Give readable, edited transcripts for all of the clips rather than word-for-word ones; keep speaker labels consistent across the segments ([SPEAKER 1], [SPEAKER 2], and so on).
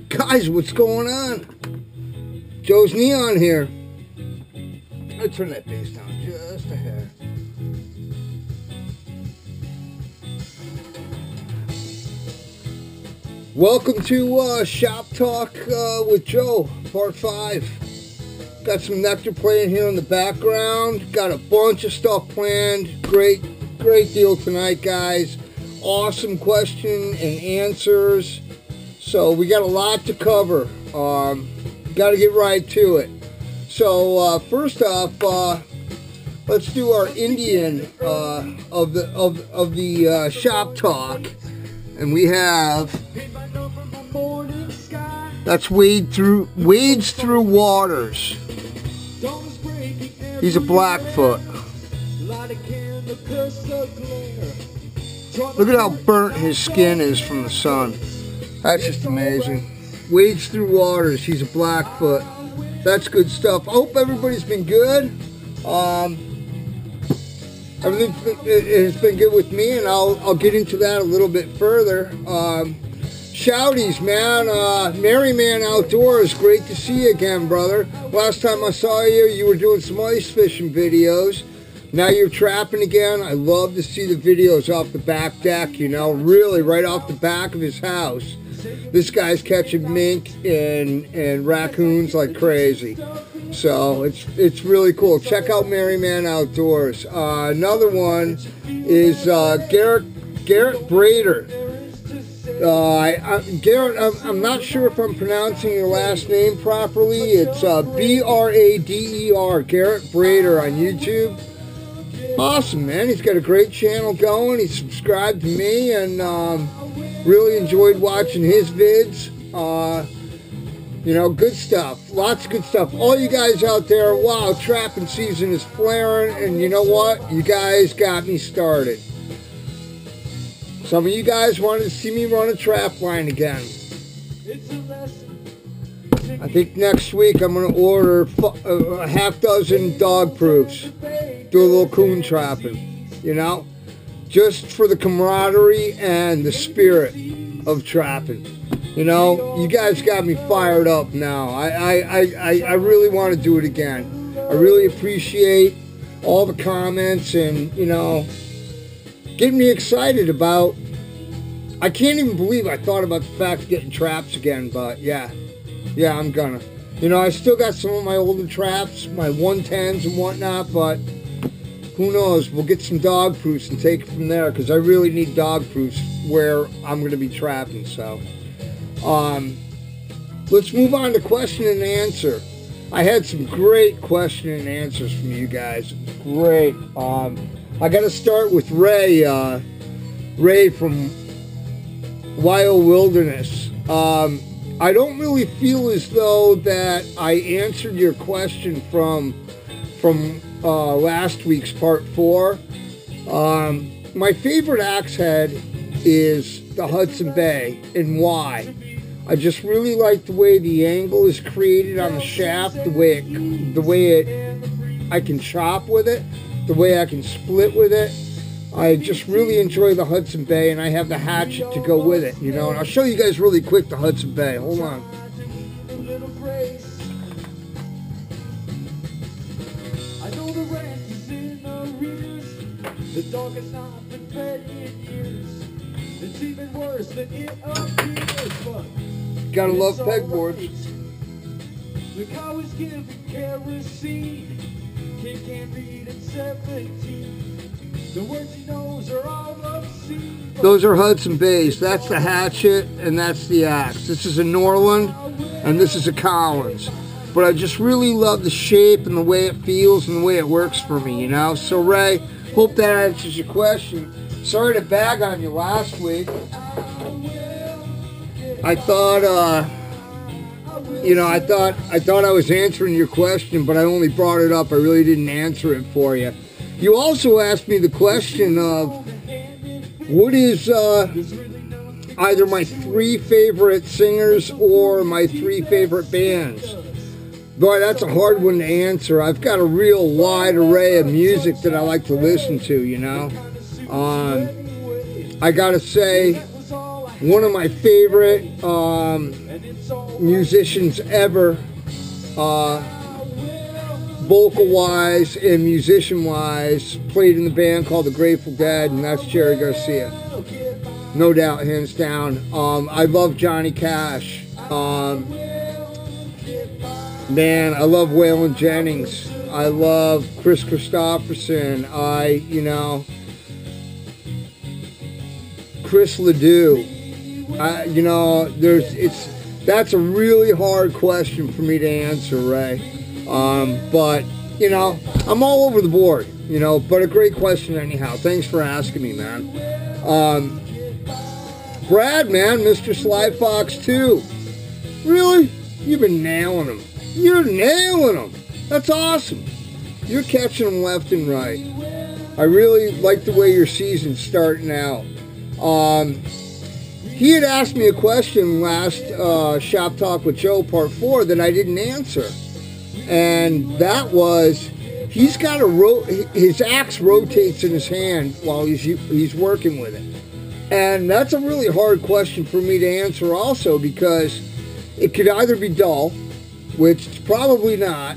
[SPEAKER 1] Guys, what's going on? Joe's Neon here. I'll turn that bass down just a hair. Welcome to Shop Talk with Joe, part 5. Got some Nectar playing here in the background. Got a bunch of stuff planned. Great deal tonight, guys. Awesome question and answers. So we got a lot to cover. Got to get right to it. So first off, let's do our Indian of the Shop Talk, and we have that's Wades Through Waters. He's a Blackfoot. Look at how burnt his skin is from the sun. That's just amazing. Wades Through Waters. He's a Blackfoot. That's good stuff. I hope everybody's been good. Everything has been good with me, and I'll get into that a little bit further. Shouties, man. Merry Man Outdoors. Great to see you again, brother. Last time I saw you, you were doing some ice fishing videos. Now you're trapping again. I love to see the videos off the back deck, you know, really right off the back of his house. This guy's catching mink and raccoons like crazy. So it's really cool. Check out Merry Man Outdoors. Another one is Garrett Brader. Garrett, I'm not sure if I'm pronouncing your last name properly. It's B-R-A-D-E-R, Garrett Brader on YouTube. Awesome, man. He's got a great channel going. He's subscribed to me, and really enjoyed watching his vids. You know, good stuff. Lots of good stuff. All you guys out there, wow, trapping season is flaring, and you know what? You guys got me started. Some of you guys wanted to see me run a trap line again. I think next week I'm going to order a half dozen dog proofs. Do a little coon trapping, you know? Just for the camaraderie and the spirit of trapping. You know, you guys got me fired up now. I really want to do it again. I really appreciate all the comments and, you know, getting me excited about. I can't even believe I thought about the fact of getting traps again, but yeah, I'm gonna. You know, I still got some of my older traps, my 110s and whatnot, but who knows? We'll get some dog proofs and take it from there, because I really need dog proofs where I'm going to be trapping. So, let's move on to question and answer. I had some great question and answers from you guys. Great. I got to start with Ray. Ray from Wild Wilderness. I don't really feel as though that I answered your question from last week's part 4. My favorite axe head is the Hudson Bay, and why? I just really like the way the angle is created on the shaft, the way I can chop with it, the way I can split with it. I just really enjoy the Hudson Bay, and I have the hatchet to go with it, you know. And I'll show you guys really quick the Hudson Bay. Hold on.
[SPEAKER 2] The dog has not been fed in years. It's even worse than it appears. But
[SPEAKER 1] gotta love pegboards.
[SPEAKER 2] The cow is giving kerosene. Kid can't read at 17. The words he knows are all obscene.
[SPEAKER 1] Those are Hudson Bays. That's the hatchet and that's the axe. This is a Norland and this is a Collins. But I just really love the shape and the way it feels and the way it works for me, you know. So Ray, hope that answers your question. Sorry to bag on you last week. I thought, you know, I thought I was answering your question, but I only brought it up. I really didn't answer it for you. You also asked me the question of what is either my 3 favorite singers or my 3 favorite bands. Boy, that's a hard one to answer. I've got a real wide array of music that I like to listen to, you know. I gotta say, one of my favorite musicians ever, vocal-wise and musician-wise, played in the band called the Grateful Dead, and that's Jerry Garcia. No doubt, hands down. I love Johnny Cash. Man, I love Waylon Jennings. I love Chris Christopherson. Chris Ledoux. That's a really hard question for me to answer, Ray. But, I'm all over the board, but a great question anyhow. Thanks for asking me, man. Brad, man, Mr. Sly Fox 2. Really? You've been nailing them. You're nailing them. That's awesome. You're catching them left and right. I really like the way your season's starting out. He had asked me a question last Shop Talk with Joe Part 4 that I didn't answer. And that was, he's got his axe rotates in his hand while he's working with it. And that's a really hard question for me to answer also, because it could either be dull, which it's probably not,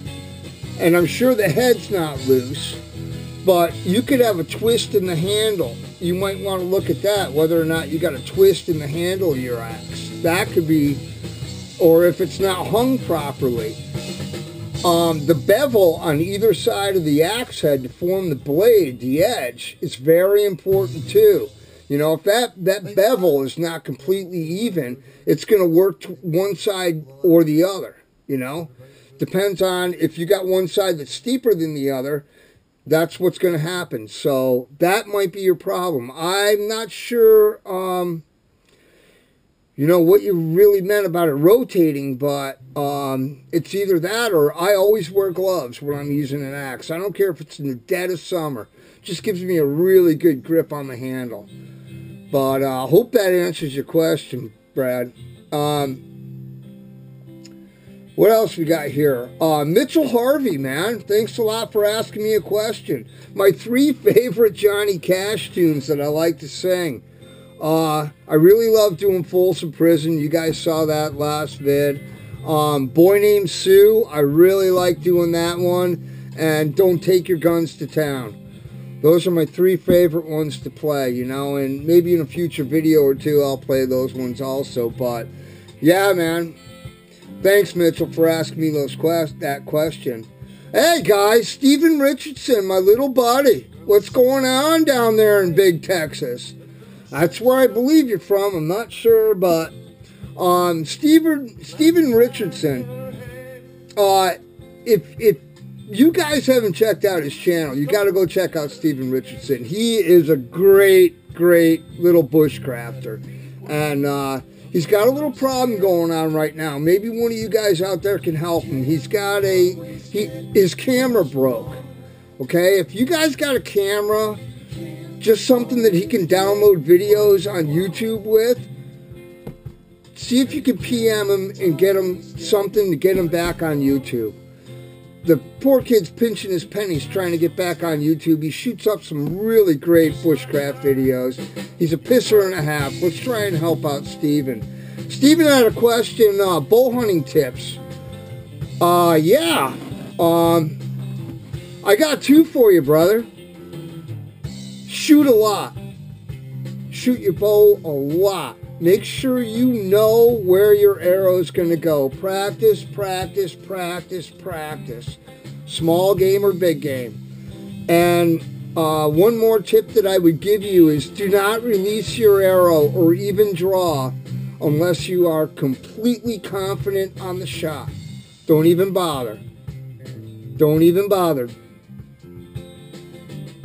[SPEAKER 1] and I'm sure the head's not loose, but you could have a twist in the handle. You might want to look at that, whether or not you got a twist in the handle of your axe. That could be, or if it's not hung properly. The bevel on either side of the axe head to form the blade, the edge, is very important too. If that bevel is not completely even, it's going to work to one side or the other, Depends on if you got one side that's steeper than the other, that's what's going to happen. So that might be your problem. I'm not sure, what you really meant about it rotating, but it's either that or I always wear gloves when I'm using an axe. I don't care if it's in the dead of summer. It just gives me a really good grip on the handle. But I hope that answers your question, Brad. What else we got here? Mitchell Harvey, man. Thanks a lot for asking me a question. My 3 favorite Johnny Cash tunes that I like to sing. I really love doing Folsom Prison. You guys saw that last vid. Boy Named Sue. I really like doing that one. And Don't Take Your Guns to Town. Those are my 3 favorite ones to play, and maybe in a future video or two I'll play those ones also. But yeah, man. Thanks, Mitchell, for asking me that question. Hey, guys, Stephen Richardson, my little buddy. What's going on down there in Big Texas? That's where I believe you're from. I'm not sure, but Stephen Richardson, if you guys haven't checked out his channel, you got to go check out Stephen Richardson. He is a great little bushcrafter. And he's got a little problem going on right now. Maybe one of you guys out there can help him. He's got his camera broke. Okay? If you guys got a camera, just something that he can download videos on YouTube with, see if you can PM him and get him something to get him back on YouTube. The poor kid's pinching his pennies trying to get back on YouTube. He shoots up some really great bushcraft videos. He's a pisser and a half. Let's try and help out Steven. Steven had a question, bow hunting tips. I got 2 for you, brother. Shoot a lot. Shoot your bow a lot. Make sure you know where your arrow is going to go. Practice, practice, practice, practice. Small game or big game. And one more tip that I would give you is do not release your arrow or even draw unless you are completely confident on the shot. Don't even bother. Don't even bother.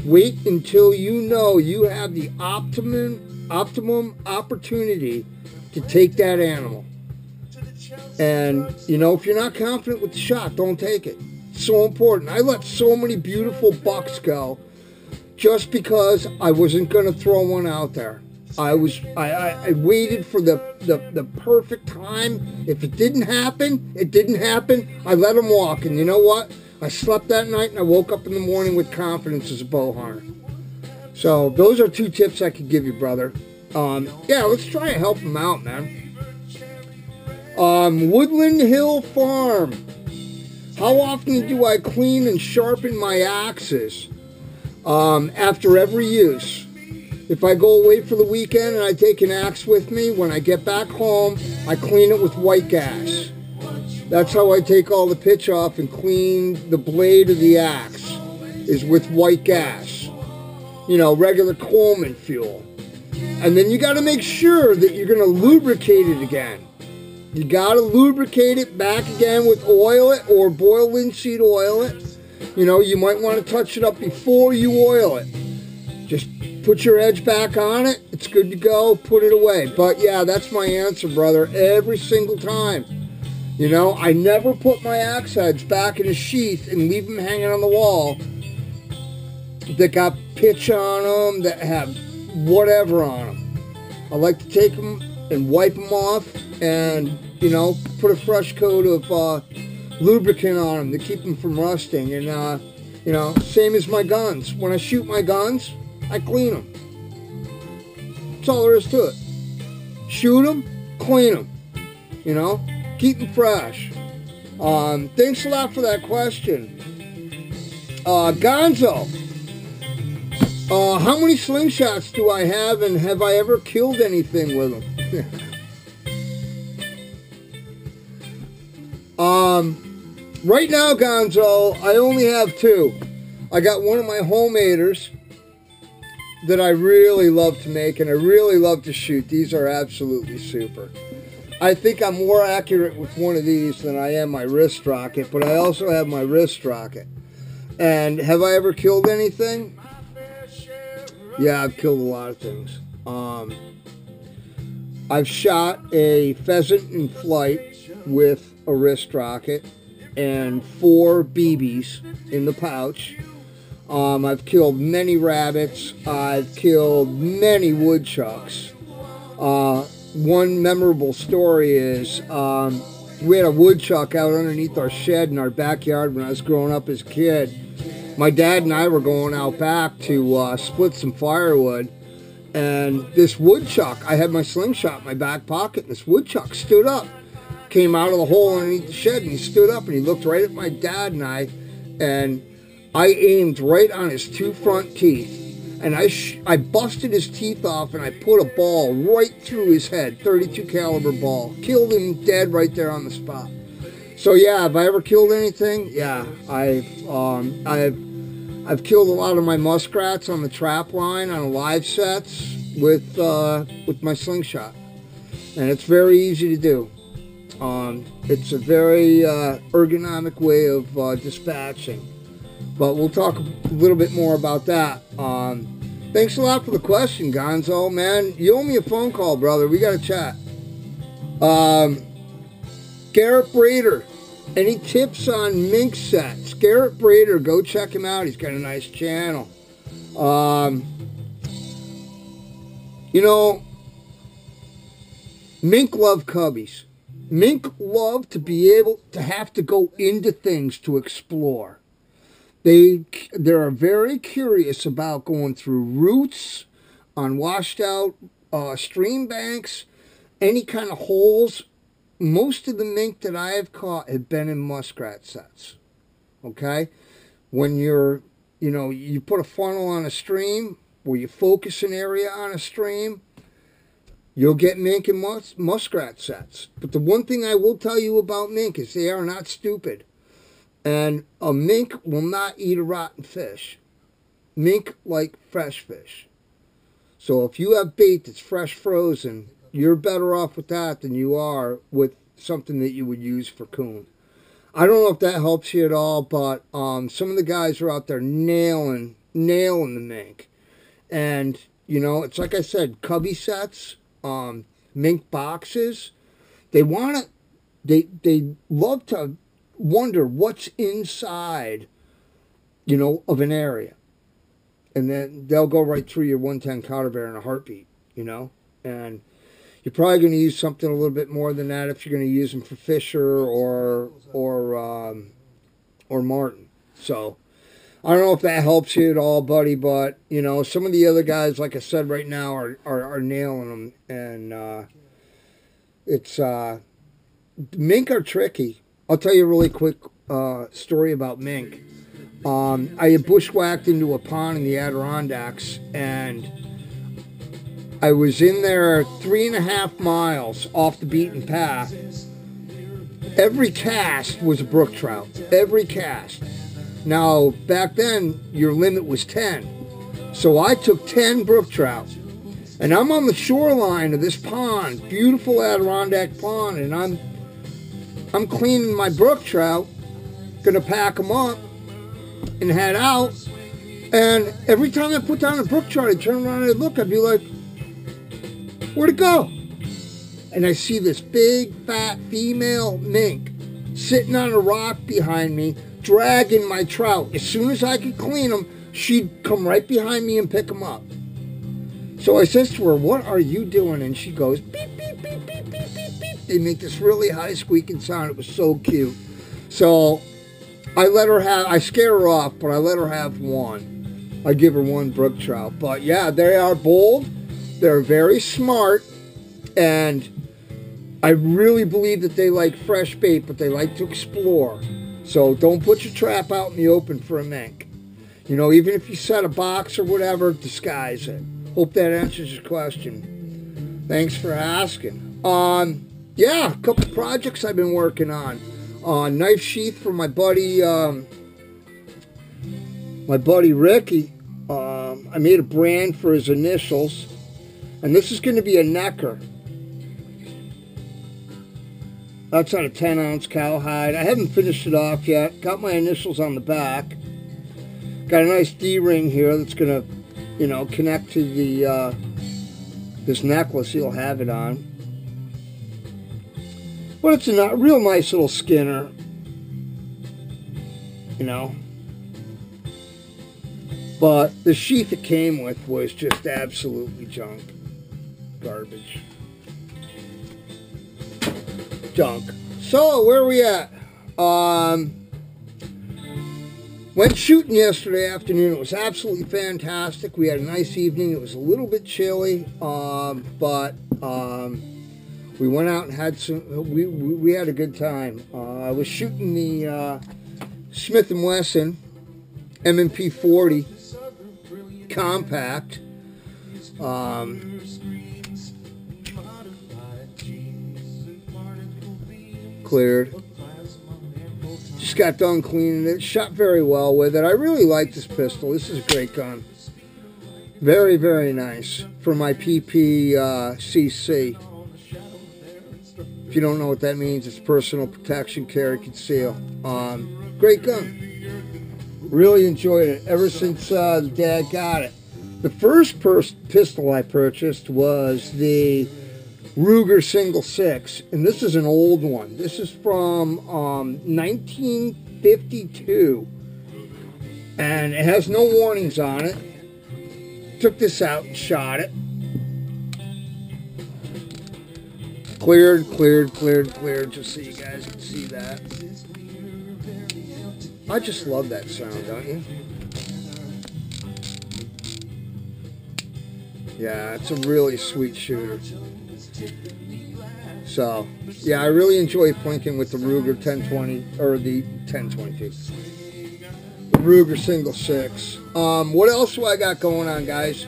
[SPEAKER 1] Wait until you know you have the optimum opportunity to take that animal. And, if you're not confident with the shot, don't take it. It's so important. I let so many beautiful bucks go just because I wasn't going to throw one out there. I waited for the perfect time. If it didn't happen, it didn't happen. I let them walk. And you know what? I slept that night and I woke up in the morning with confidence as a bow hunter. So those are 2 tips I could give you, brother. Yeah, let's try and help them out, man. Woodland Hill Farm. How often do I clean and sharpen my axes? After every use. If I go away for the weekend and I take an axe with me, when I get back home, I clean it with white gas. That's how I take all the pitch off and clean the blade of the axe, is with white gas. You know, regular Coleman fuel. And then you got to make sure that you're going to lubricate it again. You got to lubricate it back again with oil it or boil linseed oil it. You know, you might want to touch it up before you oil it. Just put your edge back on it. It's good to go. Put it away. But yeah, that's my answer, brother. Every single time. You know, I never put my axe heads back in a sheath and leave them hanging on the wall that got pitch on them, that have whatever on them. I like to take them and wipe them off and, you know, put a fresh coat of lubricant on them to keep them from rusting. And, you know, same as my guns. When I shoot my guns, I clean them. That's all there is to it. Shoot them, clean them. You know, keep them fresh. Thanks a lot for that question. Gonzo. How many slingshots do I have, and have I ever killed anything with them? Right now, Gonzo, I only have 2. I got one of my homemaders that I really love to make, and I really love to shoot. These are absolutely super. I think I'm more accurate with one of these than I am my wrist rocket, but I also have my wrist rocket. And have I ever killed anything? Yeah, I've killed a lot of things. I've shot a pheasant in flight with a wrist rocket and 4 BBs in the pouch. I've killed many rabbits. I've killed many woodchucks. One memorable story is we had a woodchuck out underneath our shed in our backyard when I was growing up as a kid. My dad and I were going out back to split some firewood, and this woodchuck, I had my slingshot in my back pocket, and this woodchuck stood up, came out of the hole underneath the shed, and he stood up and he looked right at my dad and I aimed right on his 2 front teeth, and I busted his teeth off, and I put a ball right through his head, 32 caliber ball, killed him dead right there on the spot. So yeah, have I ever killed anything? Yeah, I've killed a lot of my muskrats on the trap line on live sets with my slingshot, and it's very easy to do. It's a very ergonomic way of dispatching, but we'll talk a little bit more about that. Thanks a lot for the question, Gonzo. Man, you owe me a phone call, brother. We got to chat. Garrett Brader, any tips on mink sets? Garrett Brader, go check him out. He's got a nice channel. You know, mink love cubbies. Mink love to be able to have to go into things to explore. They're very curious about going through roots, on washed out stream banks, any kind of holes. Most of the mink that I have caught have been in muskrat sets. Okay? When you put a funnel on a stream, or you focus an area on a stream, you'll get mink and muskrat sets. But the one thing I will tell you about mink is they are not stupid. And a mink will not eat a rotten fish. Mink like fresh fish. So if you have bait that's fresh frozen, you're better off with that than you are with something that you would use for coon. I don't know if that helps you at all, but some of the guys are out there nailing the mink. And, you know, it's like I said, cubby sets, mink boxes. They love to wonder what's inside, you know, of an area. And then they'll go right through your 110 cotter bear in a heartbeat, you know. And you're probably going to use something a little bit more than that if you're going to use them for fisher or martin. So I don't know if that helps you at all, buddy, but, you know, some of the other guys, like I said, right now are nailing them. And it's, mink are tricky. I'll tell you a really quick story about mink. I had bushwhacked into a pond in the Adirondacks, and I was in there 3.5 miles off the beaten path. Every cast was a brook trout. Every cast. Now, back then, your limit was 10. So I took 10 brook trout. And I'm on the shoreline of this pond, beautiful Adirondack pond, and I'm cleaning my brook trout, gonna pack them up and head out. And every time I put down a brook trout, I'd turn around and I'd look, I'd be like, where'd it go? And I see this big, fat female mink sitting on a rock behind me, dragging my trout. As soon as I could clean them, she'd come right behind me and pick them up. So I says to her, what are you doing? And she goes, beep, beep, beep, beep, beep, beep, beep. They make this really high squeaking sound. It was so cute. So I scare her off, but I let her have one. I give her one brook trout. But yeah, they are bold. They're very smart. And I really believe that they like fresh bait, but they like to explore. So don't put your trap out in the open for a mink. You know, even if you set a box or whatever, disguise it. Hope that answers your question. Thanks for asking. Yeah, a couple projects I've been working on. Knife sheath for my buddy Ricky. I made a brand for his initials. And this is going to be a necker. That's on a 10-ounce cowhide. I haven't finished it off yet. Got my initials on the back. Got a nice D-ring here that's going to, you know, connect to the this necklace he'll have it on. But it's a real nice little skinner, you know. But the sheath it came with was just absolutely junk. Garbage. Junk. So, where are we at? Went shooting yesterday afternoon. It was absolutely fantastic. We had a nice evening. It was a little bit chilly, but we went out and had some. We had a good time. I was shooting the Smith & Wesson M&P 40 compact. Cleared. Just got done cleaning it. Shot very well with it. I really like this pistol. This is a great gun. Very, very nice for my pp5. If you don't know what that means, it's personal protection, carry, conceal. Great gun. Really enjoyed it ever since the dad got it. The first pistol I purchased was the Ruger Single 6, and this is an old one. This is from 1952, and it has no warnings on it. Took this out and shot it. Cleared, just so you guys can see that. I just love that sound, don't you? Yeah, it's a really sweet shooter. So, yeah, I really enjoy plinking with the Ruger 1020, or the 1022. The Ruger Single 6. What else do I got going on, guys?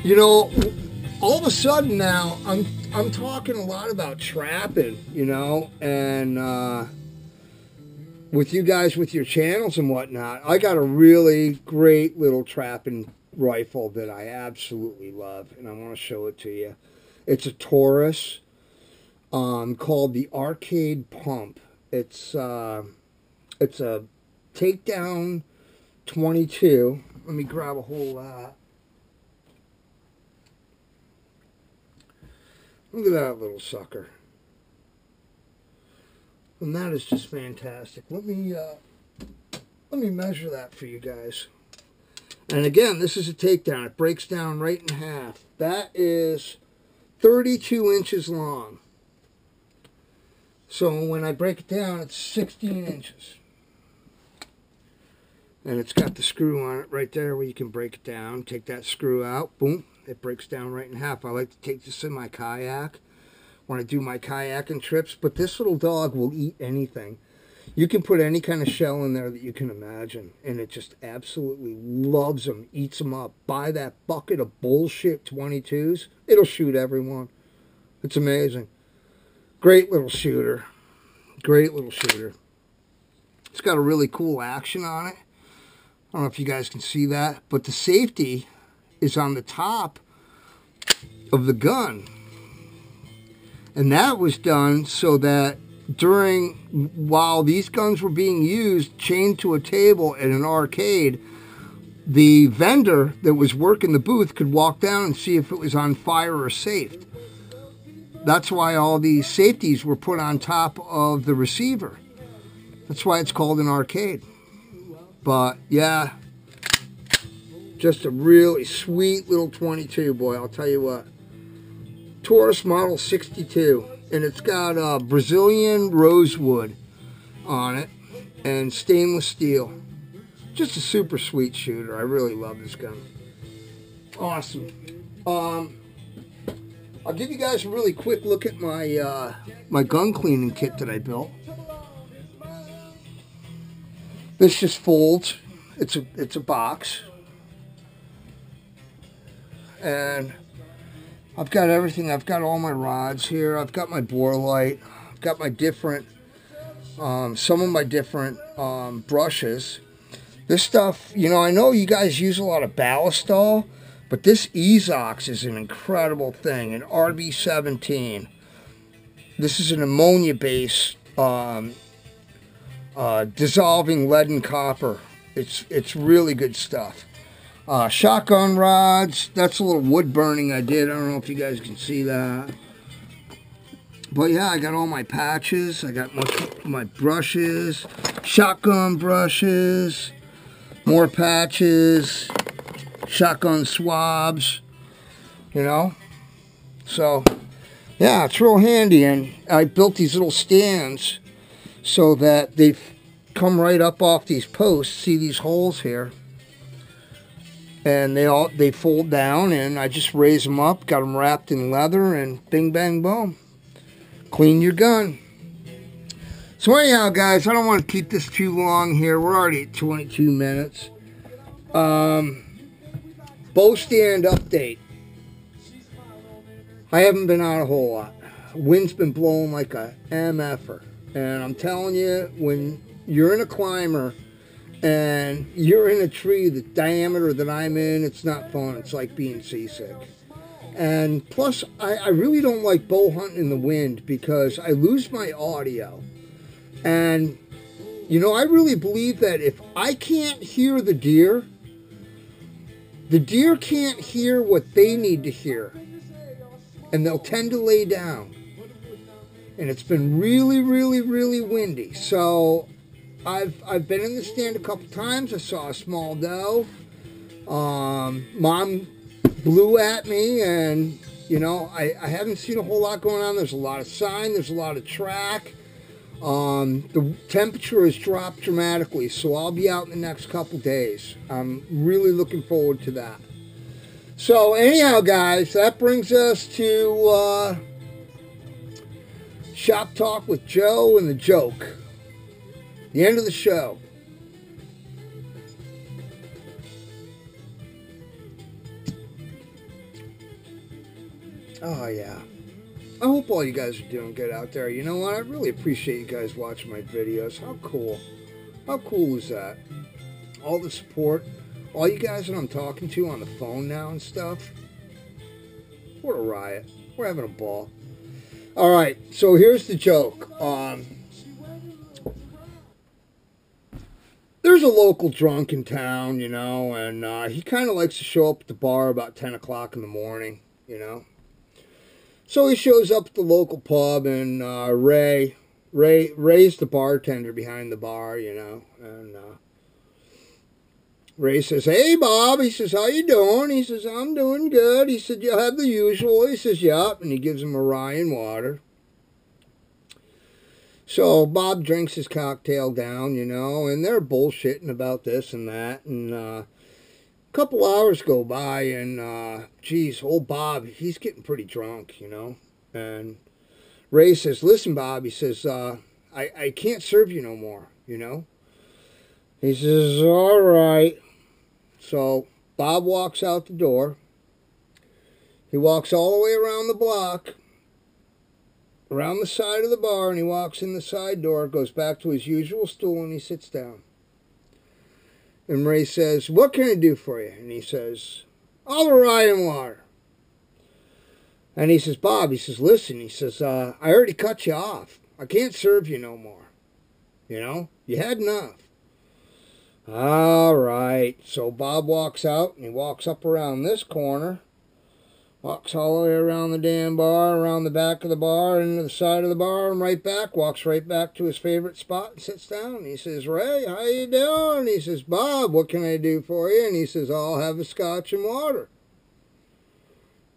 [SPEAKER 1] You know, all of a sudden now, I'm talking a lot about trapping, you know, and with you guys with your channels and whatnot. I got a really great little trapping rifle that I absolutely love, and I want to show it to you. It's a Taurus called the Arcade Pump. It's a Takedown 22. Let me grab a hold of that. Look at that little sucker. And that is just fantastic. Let me measure that for you guys. And again, this is a takedown. It breaks down right in half. That is 32 inches long. So when I break it down, it's 16 inches. And it's got the screw on it right there where you can break it down. Take that screw out, boom, it breaks down right in half. I like to take this in my kayak when I do my kayaking trips, but this little dog will eat anything. You can put any kind of shell in there that you can imagine, and it just absolutely loves them, eats them up. Buy that bucket of bullshit 22s, it'll shoot everyone. It's amazing. Great little shooter. Great little shooter. It's got a really cool action on it. I don't know if you guys can see that, but the safety is on the top of the gun. And that was done so that while these guns were being used, chained to a table at an arcade, the vendor that was working the booth could walk down and see if it was on fire or safe. That's why all these safeties were put on top of the receiver. That's why it's called an arcade. But yeah, just a really sweet little 22, boy, I'll tell you what. Taurus model 62, and it's got Brazilian rosewood on it and stainless steel. Just a super sweet shooter. I really love this gun. Awesome. I'll give you guys a really quick look at my my gun cleaning kit that I built. This just folds. It's a box, and I've got everything. I've got all my rods here. I've got my bore light. I've got my different, some of my different brushes. This stuff, you know, I know you guys use a lot of ballistol, but this Ezox is an incredible thing. An RB17. This is an ammonia-based dissolving lead and copper. It's really good stuff. Shotgun rods. That's a little wood burning I did. I don't know if you guys can see that. But yeah, I got all my patches. I got my brushes, shotgun brushes, more patches, shotgun swabs, you know. So yeah, it's real handy. And I built these little stands so that they come right up off these posts. See these holes here? And they fold down, and I just raise them up, got them wrapped in leather, and bing, bang, boom. Clean your gun. So anyhow, guys, I don't want to keep this too long here. We're already at 22 minutes. Bow stand update. I haven't been out a whole lot. Wind's been blowing like a MF'er. And I'm telling you, when you're in a climber and you're in a tree the diameter that I'm in, it's not fun. It's like being seasick. And plus, I really don't like bow hunting in the wind because I lose my audio. And, you know, I really believe that if I can't hear the deer can't hear what they need to hear. And they'll tend to lay down. And it's been really, really, really windy. So I've been in the stand a couple times. I saw a small doe. Mom blew at me, and you know, I haven't seen a whole lot going on. There's a lot of sign. There's a lot of track. The temperature has dropped dramatically, so I'll be out in the next couple days. I'm really looking forward to that. So anyhow, guys, that brings us to Shop Talk with Joe and the Joke. The end of the show. Oh, yeah. I hope all you guys are doing good out there. You know what? I really appreciate you guys watching my videos. How cool. How cool is that? All the support. All you guys that I'm talking to on the phone now and stuff. What a riot. We're having a ball. Alright, so here's the joke. There's a local drunk in town, you know, and he kind of likes to show up at the bar about 10 o'clock in the morning, you know. So he shows up at the local pub, and Ray's the bartender behind the bar, you know, and Ray says, "Hey, Bob," he says, "how you doing?" He says, "I'm doing good." He said, "You'll have the usual." He says, "Yup," and he gives him a rye and water. So Bob drinks his cocktail down, you know, and they're bullshitting about this and that. And a couple hours go by, and geez, old Bob, he's getting pretty drunk, you know. And Ray says, "Listen, Bob," he says, I can't serve you no more, you know. He says, "All right." So Bob walks out the door. He walks all the way around the block, around the side of the bar, and he walks in the side door, goes back to his usual stool, and he sits down. And Ray says, "What can I do for you?" And he says, "All the rye and water." And he says, "Bob," he says, "listen," he says, "I already cut you off. I can't serve you no more. You know, you had enough." All right. So Bob walks out, and he walks up around this corner, walks all the way around the damn bar, around the back of the bar, into the side of the bar, and right back, walks right back to his favorite spot and sits down. And he says, "Ray, how you doing?" He says, "Bob, what can I do for you?" And he says, "I'll have a scotch and water,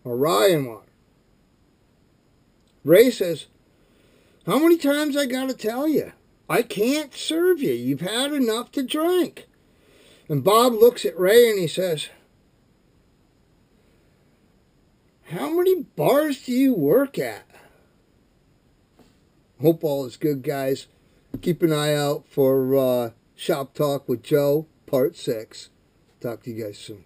[SPEAKER 1] or rye and water." Ray says, "How many times I gotta tell you? I can't serve you. You've had enough to drink." And Bob looks at Ray and he says, "How many bars do you work at?" Hope all is good, guys. Keep an eye out for Shop Talk with Joe, Part 6. Talk to you guys soon.